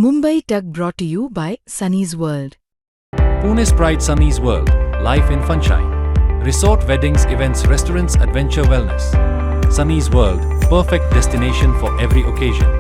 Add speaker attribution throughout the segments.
Speaker 1: Mumbai Tug brought to you by Sunny's World.
Speaker 2: Pune's Pride Sunny's World, life in Funshine. Resort weddings, events, restaurants, adventure wellness. Sunny's World, perfect destination for every occasion.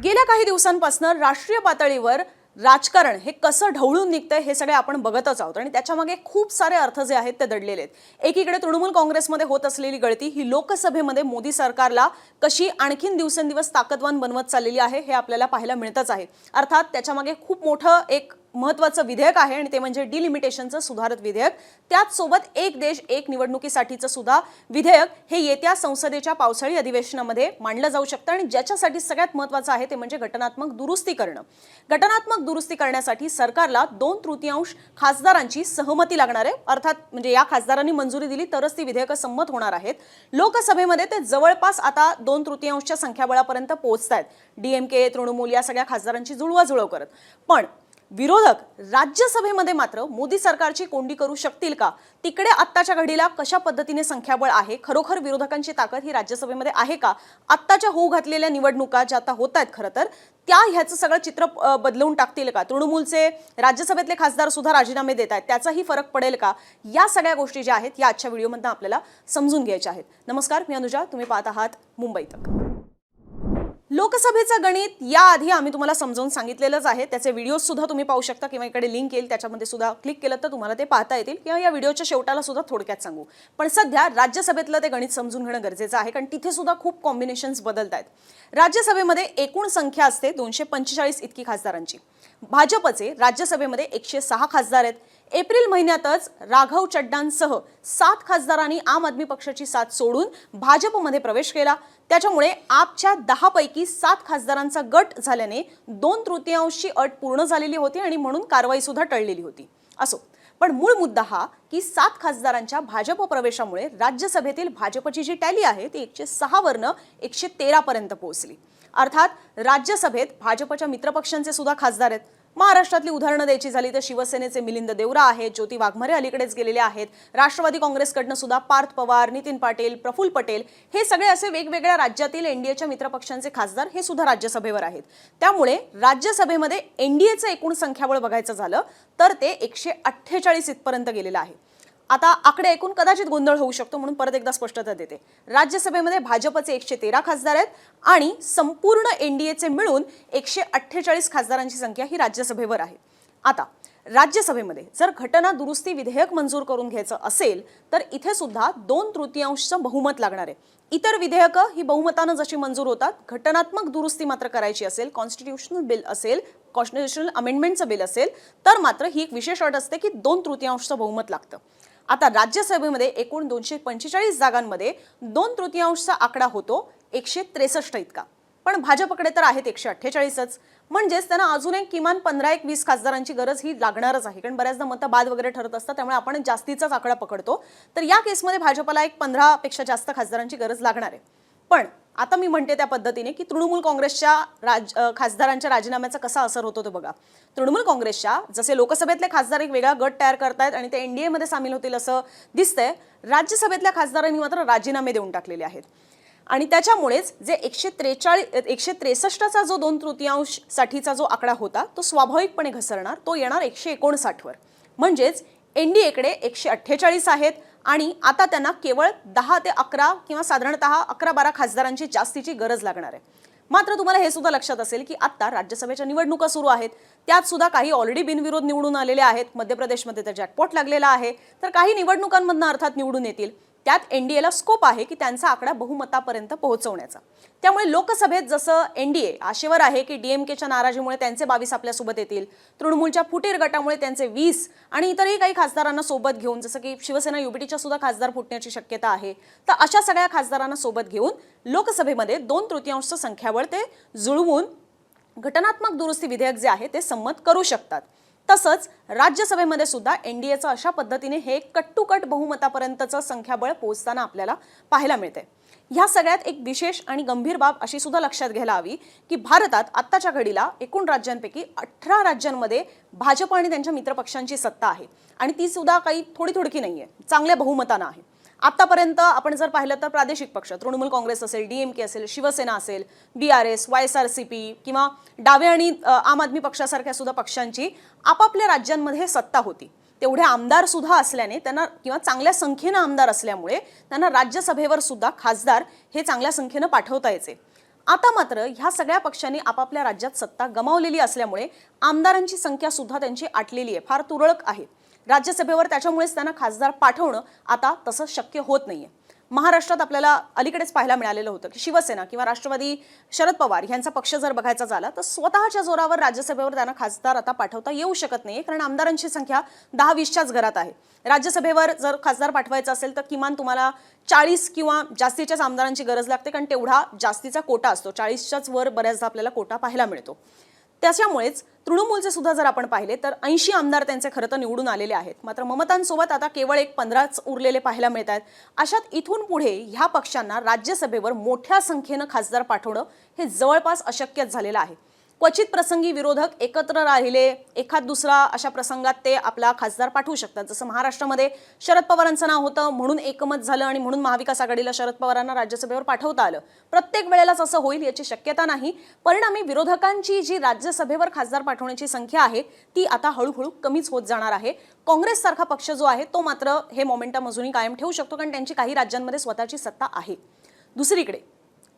Speaker 3: गेल्या काही दिवसांपासून राष्ट्रीय पातळीवर राजकारण हे कसं ढवळून निघतंय हे सगळे आपण बघतच आहोत आणि त्याच्यामागे खूप सारे अर्थ जे आहेत ते दडलेले आहेत। एकीकडे तृणमूल काँग्रेसमध्ये होत असलेली गळती ही लोकसभेमध्ये मोदी सरकारला कशी आणखीन दिवसेंदिवस ताकदवान बनवत चाललेली आहे हे आपल्याला पाहायला मिळतच आहे। अर्थात त्याच्यामागे खूप मोठं एक महत्त्वाचं विधेयक आहे आणि ते म्हणजे डिलिमिटेशनचं सुधारित विधेयक। त्याच सोबत एक देश एक निवडणुकीसाठीचं सुद्धा विधेयक हे येत्या संसदेच्या पावसाळी अधिवेशनामध्ये मांडलं जाऊ शकतं आणि ज्याच्यासाठी सगळ्यात महत्त्वाचं आहे ते म्हणजे घटनात्मक दुरुस्ती करणं। घटनात्मक दुरुस्ती करण्यासाठी सरकारला 2/3 खासदारांची सहमती लागणार आहे। अर्थात म्हणजे या खासदारांनी मंजुरी दिली तरच ती विधेयकं संमत होणार आहेत। लोकसभेमध्ये ते जवळपास आता 2/3च्या संख्याबळापर्यंत पोहोचतायत। डीएमके, तृणमूल या सगळ्या खासदारांची जुळवाजुळव करत। पण विरोधक राज्यसभेमध्ये मात्र मोदी सरकारची कोंडी करू शकतील का? तिकडे आत्ताच्या घडीला कशा पद्धतीने संख्याबळ आहे? खरोखर विरोधकांची ताकद ही राज्यसभेमध्ये आहे का? आत्ताच्या होऊ घातलेल्या निवडणुका ज्या आता होत आहेत खरं तर त्या ह्याचं सगळं चित्र बदलवून टाकतील का? तृणमूलचे राज्यसभेतले खासदार सुद्धा राजीनामे देत आहेत, त्याचाही फरक पडेल का? या सगळ्या गोष्टी ज्या आहेत या आजच्या व्हिडिओमध्ये आपल्याला समजून घ्यायच्या आहेत। नमस्कार, मी अनुजा, तुम्ही पाहत आहात मुंबई तक। लोकसभेचं गणित याआधी आम्ही तुम्हाला समजावून सांगितलेलंच आहे। त्याचे व्हिडिओज सुद्धा तुम्ही पाहू शकता किंवा इकडे लिंक येईल त्याच्यामध्ये सुद्धा क्लिक केलं तर तुम्हाला ते पाहता येतील किंवा या व्हिडिओच्या शेवटाला सुद्धा थोडक्यात सांगू। पण सध्या राज्यसभेतलं ते गणित समजून घेणं गरजेचं आहे कारण तिथे सुद्धा खूप कॉम्बिनेशन्स बदलत आहेत। राज्यसभेमध्ये एकूण संख्या असते 245 इतकी खासदारांची। भाजपचे राज्यसभेमध्ये 106 खासदार आहेत। एप्रिल महिन्यातच राघव चड्डांसह 7 खासदारांनी आम आदमी पक्षाची साथ सोडून भाजपमध्ये प्रवेश केला। त्याच्यामुळे आपच्या 10 पैकी 7 खासदारांचा गट झाल्याने 2/3ची अट पूर्ण झालेली होती आणि म्हणून कारवाई सुद्धा टळलेली होती। असो, पण मूळ मुद्दा हा की 7 खासदारांच्या भाजप प्रवेशामुळे राज्यसभेतील भाजपची जी टॅली आहे ती 106 वरनं 113 पर्यंत पोहोचली। अर्थात राज्यसभेत भाजपच्या मित्रपक्षांचे सुद्धा खासदार आहेत। महाराष्ट्रातली उदाहरणं द्यायची झाली तर शिवसेनेचे मिलिंद देवरा आहेत, ज्योती वाघमारे अलीकडेच गेलेले आहेत। राष्ट्रवादी काँग्रेसकडनं सुद्धा पार्थ पवार, नितीन पाटील, प्रफुल्ल पटेल हे सगळे असे वेगवेगळ्या राज्यातील एनडीएच्या मित्रपक्षांचे खासदार हे सुद्धा राज्यसभेवर आहेत। त्यामुळे राज्यसभेमध्ये एनडीएचं एकूण संख्याबळ बघायचं झालं तर ते 148 इथपर्यंत गेलेलं आहे। आता आकडे ऐकून कदाचित गोंधळ होऊ शकतो म्हणून परत एकदा स्पष्टता देते। राज्यसभेमध्ये भाजपचे 113 खासदार आहेत आणि संपूर्ण एनडीएचे मिळून 148 खासदारांची संख्या ही राज्यसभेवर आहे। आता राज्यसभेमध्ये जर घटना दुरुस्ती विधेयक मंजूर करून घ्यायचं असेल तर इथे सुद्धा 2/3चं बहुमत लागणार आहे। इतर विधेयकं ही बहुमतानं जशी मंजूर होतात, घटनात्मक दुरुस्ती मात्र करायची असेल, कॉन्स्टिट्यूशनल बिल असेल, कॉन्स्टिट्यूशनल अमेंडमेंटचं बिल असेल तर मात्र ही एक विशेष अट असते की 2/3चं बहुमत लागतं। आता राज्यसभेमध्ये एकूण 245 जागांमध्ये 2/3चा आकडा होतो 163 इतका, पण भाजपकडे तर आहेत 148च। म्हणजेच त्यांना अजून एक किमान 15-20 खासदारांची गरज ही लागणारच आहे कारण बऱ्याचदा मतं बाद वगैरे ठरत असतात, त्यामुळे आपण जास्तीचाच आकडा पकडतो। तर या केसमध्ये भाजपला एक 15 पेक्षा जास्त खासदारांची गरज लागणार आहे। पण आता मी म्हणते त्या पद्धतीने की तृणमूल काँग्रेसच्या खासदारांच्या राजीनाम्याचा कसा असर होतो ते बघा। तृणमूल काँग्रेसच्या जसे लोकसभेतले खासदार एक वेगळा गट तयार करतायत आणि ते एनडीए मध्ये सामील होतील असं दिसतंय, राज्यसभेतल्या खासदारांनी मात्र राजीनामे देऊन टाकलेले आहेत आणि त्याच्यामुळेच जे 163चा जो 2/3 साठीचा जो आकडा होता तो स्वाभाविकपणे घसरणार, तो येणार 159 वर। म्हणजेच एनडीएकडे 148 आहेत आणि आता त्यांना केवळ 10 ते 11 किंवा साधारणतः 11-12 खासदारांची जास्तीची गरज लागणार आहे। मात्र तुम्हाला हे सुद्धा लक्षात असेल की आता राज्यसभेच्या निवडणुका सुरू आहेत, त्यात सुद्धा काही ऑलरेडी बिनविरोध निवडून आलेले आहेत। मध्य प्रदेशमध्ये तर जॅकपॉट लागलेला आहे, तर काही निवडणुकांमधून अर्थात निवडून येतील। त्यात एनडीएला स्कोप आहे की त्यांचा आकडा बहुमतापर्यंत पोहोचवण्याचा। त्यामुळे लोकसभेत जसं एनडीए आशेवर आहे की डीएमकेच्या नाराजीमुळे त्यांचे 22 आपल्यासोबत येतील, तृणमूलच्या फुटीर गटामुळे त्यांचे 20 आणि इतरही काही खासदारांना सोबत घेऊन जसं की शिवसेना युबीटीच्या सुद्धा खासदार फुटण्याची शक्यता आहे, तर अशा सगळ्या खासदारांना सोबत घेऊन लोकसभेमध्ये 2/3चं संख्याबळ ते जुळवून घटनात्मक दुरुस्ती विधेयक जे आहे ते संमत करू शकतात। तसंच राज्यसभेमध्ये सुद्धा एनडीएचं अशा पद्धतीने हे कट बहुमतापर्यंतचं संख्याबळ पोहोचताना आपल्याला पाहायला मिळते। ह्या सगळ्यात एक विशेष आणि गंभीर बाब अशी सुद्धा लक्षात घ्यायला हवी की भारतात आत्ताच्या घडीला एकूण राज्यांपैकी 18 राज्यांमध्ये भाजप आणि त्यांच्या मित्रपक्षांची सत्ता आहे आणि ती सुद्धा काही थोडी नाहीये, चांगल्या बहुमतानं आहे। आतापर्यंत आपण जर पाहिलं तर प्रादेशिक पक्ष तृणमूल काँग्रेस असेल, DMK असेल, शिवसेना असेल, BRS, YSRCP किंवा डावे आणि आम आदमी पक्षासारख्या सुद्धा पक्षांची आपापल्या राज्यांमध्ये सत्ता होती. तेवढे आमदार सुद्धा असल्याने त्यांना किंवा चांगल्या संख्येनं आमदार असल्यामुळे त्यांना राज्यसभेवर सुद्धा खासदार हे चांगल्या संख्येनं पाठवता यायचे. आता मात्र ह्या सगळ्या पक्षांनी आपापल्या राज्यात सत्ता गमावलेली असल्यामुळे आमदारांची संख्या सुद्धा त्यांची आटलेली आहे, फार तुरळक आहे राज्यसभेवर. त्याच्यामुळेच त्यांना खासदार पाठवणं आता तसं शक्य होत नाहीये. महाराष्ट्रात आपल्याला अलीकडेच पाहायला मिळालेलं होतं की शिवसेना किंवा राष्ट्रवादी शरद पवार यांचा पक्ष जर बघायचा झाला तर स्वतःच्या जोरावर राज्यसभेवर त्यांना खासदार आता पाठवता येऊ शकत नाही, कारण आमदारांची संख्या 10-20च्याच घरात आहे. राज्यसभेवर जर खासदार पाठवायचा असेल तर किमान तुम्हाला 40 किंवा जास्तीच्याच आमदारांची गरज लागते, कारण तेवढा जास्तीचा कोटा असतो. 40च्याच वर बऱ्याचदा आपल्याला कोटा पाहायला मिळतो. त्याच्यामुळेच तृणमूलचे सुद्धा जर आपण पाहिले तर 80 आमदार त्यांचे खरं तर निवडून आलेले आहेत. मात्र ममतांसोबत आता केवळ एक 15च उरलेले पाहायला मिळत आहेत. अशात इथून पुढे ह्या पक्षांना राज्यसभेवर मोठ्या संख्येनं खासदार पाठवणं हे जवळपास अशक्यच झालेलं आहे. क्वचित प्रसंगी विरोधक एकत्र राहिले, एखाद दुसरा अशा प्रसंगात ते आपला खासदार पाठवू शकतात. जसं महाराष्ट्रामध्ये शरद पवारांचं नाव होतं म्हणून एकमत झालं आणि म्हणून महाविकास आघाडीला शरद पवारांना राज्यसभेवर पाठवता आलं. प्रत्येक वेळेलाच असं होईल याची शक्यता नाही. परिणामी विरोधकांची जी राज्यसभेवर खासदार पाठवण्याची संख्या आहे ती आता हळूहळू कमीच होत जाणार आहे. काँग्रेससारखा पक्ष जो आहे तो मात्र हे मोमेंटम अजूनही कायम ठेवू शकतो, कारण त्यांची काही राज्यांमध्ये स्वतःची सत्ता आहे. दुसरीकडे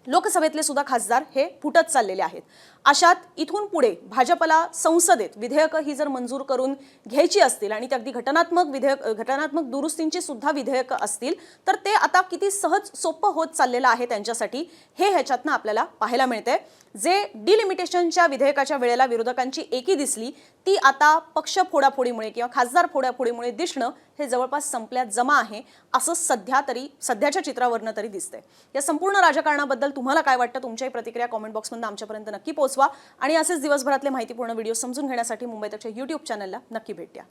Speaker 3: लोकसभेतले सुद्धा खासदार हे फुटत चाललेले आहेत. अशात इथून पुढे भाजपला संसदेत विधेयकं ही जर मंजूर करून घ्यायची असतील आणि ते अगदी घटनात्मक दुरुस्तींची सुद्धा विधेयकं असतील तर ते आता किती सहज सोपं होत चाललेलं आहे त्यांच्यासाठी हे ह्याच्यातनं आपल्याला पाहायला मिळतंय. जे डिलिमिटेशनच्या विधेयकाच्या वेळेला विरोधकांची एकी दिसली ती आता पक्ष फोडाफोडीमुळे किंवा खासदार फोडाफोडीमुळे दिसणं हे जवळपास संपल्यात जमा आहे असं सध्याच्या चित्रावरनं तरी दिसतंय. या संपूर्ण राजकारणाबद्दल तुम्हाला काय वाटतं? तुमच्याही प्रतिक्रिया कॉमेंट बॉक्समध्ये आमच्यापर्यंत नक्की पोहोचवा आणि असेच दिवसभरातले माहितीपूर्ण व्हिडिओ समजून घेण्यासाठी मुंबई तकच्या YouTube चॅनलला नक्की भेट द्या.